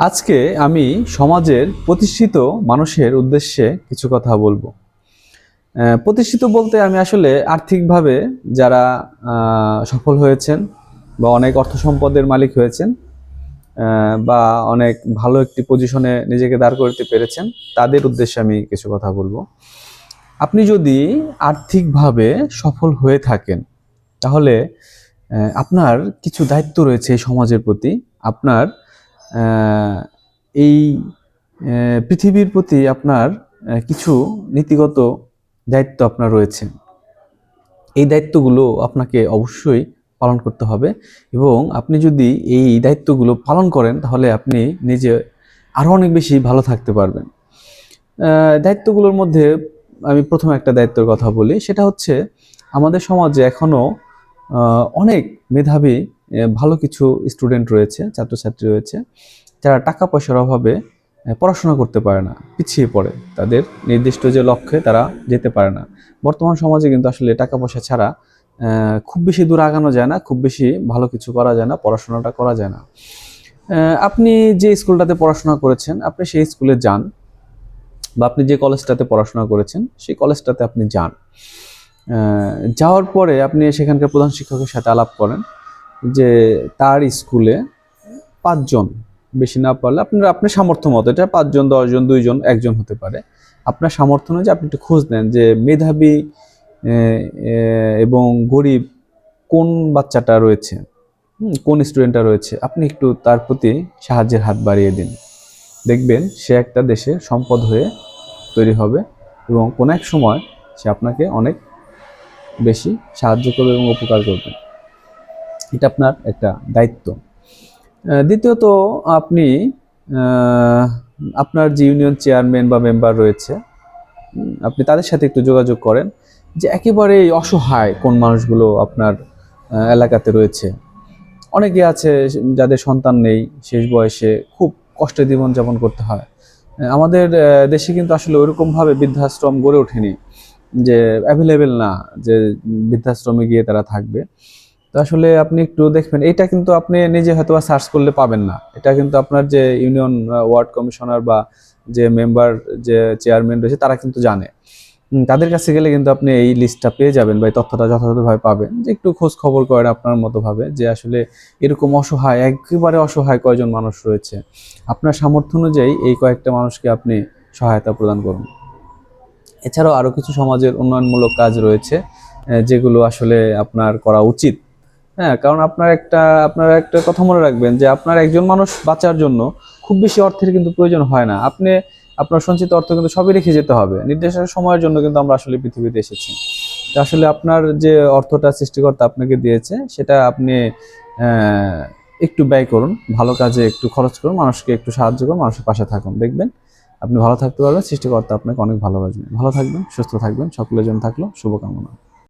আজকে আমি সমাজের প্রতিষ্ঠিত মানুষের উদ্দেশ্যে কিছু কথা বলবো। প্রতিষ্ঠিত বলতে আমি আসলে আর্থিকভাবে যারা সফল হয়েছেন বা অনেক অর্থ সম্পদের মালিক হয়েছেন, বা অনেক ভালো একটি পজিশনে নিজেকে দাঁড় করতে পেরেছেন, তাদের উদ্দেশ্যে আমি কিছু কথা বলবো। আপনি যদি আর্থিকভাবে সফল হয়ে থাকেন তাহলে আপনার কিছু দায়িত্ব রয়েছে এই সমাজের প্রতি। আপনার এই পৃথিবীর প্রতি আপনার কিছু নীতিগত দায়িত্ব আপনার রয়েছে। এই দায়িত্বগুলো আপনাকে অবশ্যই পালন করতে হবে, এবং আপনি যদি এই দায়িত্বগুলো পালন করেন তাহলে আপনি নিজে আরও অনেক বেশি ভালো থাকতে পারবেন। দায়িত্বগুলোর মধ্যে আমি প্রথমে একটা দায়িত্বের কথা বলি, সেটা হচ্ছে আমাদের সমাজে এখনও অনেক মেধাবী ভালো কিছু স্টুডেন্ট রয়েছে, ছাত্রছাত্রী রয়েছে, যারা টাকা পয়সার অভাবে পড়াশোনা করতে পারে না, পিছিয়ে পড়ে, তাদের নির্দিষ্ট যে লক্ষ্যে তারা যেতে পারে না। বর্তমান সমাজে কিন্তু আসলে টাকা পয়সা ছাড়া খুব বেশি দূর আগানো যায় না, খুব বেশি ভালো কিছু করা যায় না, পড়াশোনাটা করা যায় না। আপনি যে স্কুলটাতে পড়াশোনা করেছেন আপনি সেই স্কুলে যান, বা আপনি যে কলেজটাতে পড়াশোনা করেছেন সেই কলেজটাতে আপনি যান। যাওয়ার পরে আপনি সেখানকার প্রধান শিক্ষকের সাথে আলাপ করেন যে তার স্কুলে 5 জন, বেশি না পারলে আপনার সামর্থ্য মতো, এটা 5 জন, 10 জন, 2 জন, 1 জন হতে পারে, আপনার সামর্থ্য অনুযায়ী আপনি একটু খোঁজ নেন যে মেধাবী এবং গরিব কোন বাচ্চাটা রয়েছে, কোন স্টুডেন্টটা রয়েছে, আপনি একটু তার প্রতি সাহায্যের হাত বাড়িয়ে দিন। দেখবেন সে একটা দেশের সম্পদ হয়ে তৈরি হবে, এবং কোনো এক সময় সে আপনাকে অনেক বেশি সাহায্য করবে এবং উপকার করবে। এটা আপনার একটা দায়িত্ব। দ্বিতীয়ত, আপনি আপনার যে ইউনিয়ন চেয়ারম্যান বা মেম্বার রয়েছে, আপনি তাদের সাথে একটু যোগাযোগ করেন যে একেবারেই অসহায় কোন মানুষগুলো আপনার এলাকাতে রয়েছে। অনেকে আছে যাদের সন্তান নেই, শেষ বয়সে খুব কষ্টে জীবনযাপন করতে হয়। আমাদের দেশে কিন্তু আসলে ওইরকমভাবে বৃদ্ধাশ্রম গড়ে ওঠেনি, যে অ্যাভেলেবেল না যে বৃদ্ধাশ্রমে গিয়ে তারা থাকবে। তো আসলে আপনি একটু দেখবেন, এটা কিন্তু আপনি নিজে হয়তো সার্চ করলে পাবেন না, এটা কিন্তু আপনার যে ইউনিয়ন ওয়ার্ড কমিশনার বা যে মেম্বার, যে চেয়ারম্যান রয়েছে, তারা কিন্তু জানে। তাদের কাছে গেলে কিন্তু আপনি এই লিস্টটা পেয়ে যাবেন বা এই তথ্যটা যথাযথভাবে পাবেন, যে একটু খোঁজ খবর করেন আপনার মতো ভাবে যে আসলে এরকম অসহায়, একেবারে অসহায় কয়জন মানুষ রয়েছে। আপনার সামর্থ্য অনুযায়ী এই কয়েকটা মানুষকে আপনি সহায়তা প্রদান করুন। এছাড়াও আরও কিছু সমাজের উন্নয়নমূলক কাজ রয়েছে যেগুলো আসলে আপনার করা উচিত। হ্যাঁ, কারণ আপনারা একটা কথা মনে রাখবেন যে আপনার একজন মানুষ বাঁচার জন্য খুব বেশি অর্থের কিন্তু প্রয়োজন হয় না। আপনার সঞ্চিত অর্থ কিন্তু সবই রেখে যেতে হবে, নির্দিষ্ট সময়ের জন্য কিন্তু আমরা আসলে পৃথিবীতে এসেছি। তো আসলে আপনার যে অর্থটা সৃষ্টিকর্তা আপনাকে দিয়েছে সেটা আপনি একটু ব্যয় করুন, ভালো কাজে একটু খরচ করুন, মানুষকে একটু সাহায্য করুন, মানুষের পাশে থাকুন, দেখবেন আপনি ভালো থাকতে পারবেন, সৃষ্টিকর্তা আপনাকে অনেক ভালোবাসবেন। ভালো থাকবেন, সুস্থ থাকবেন, সকলের জন্য থাকলো শুভকামনা।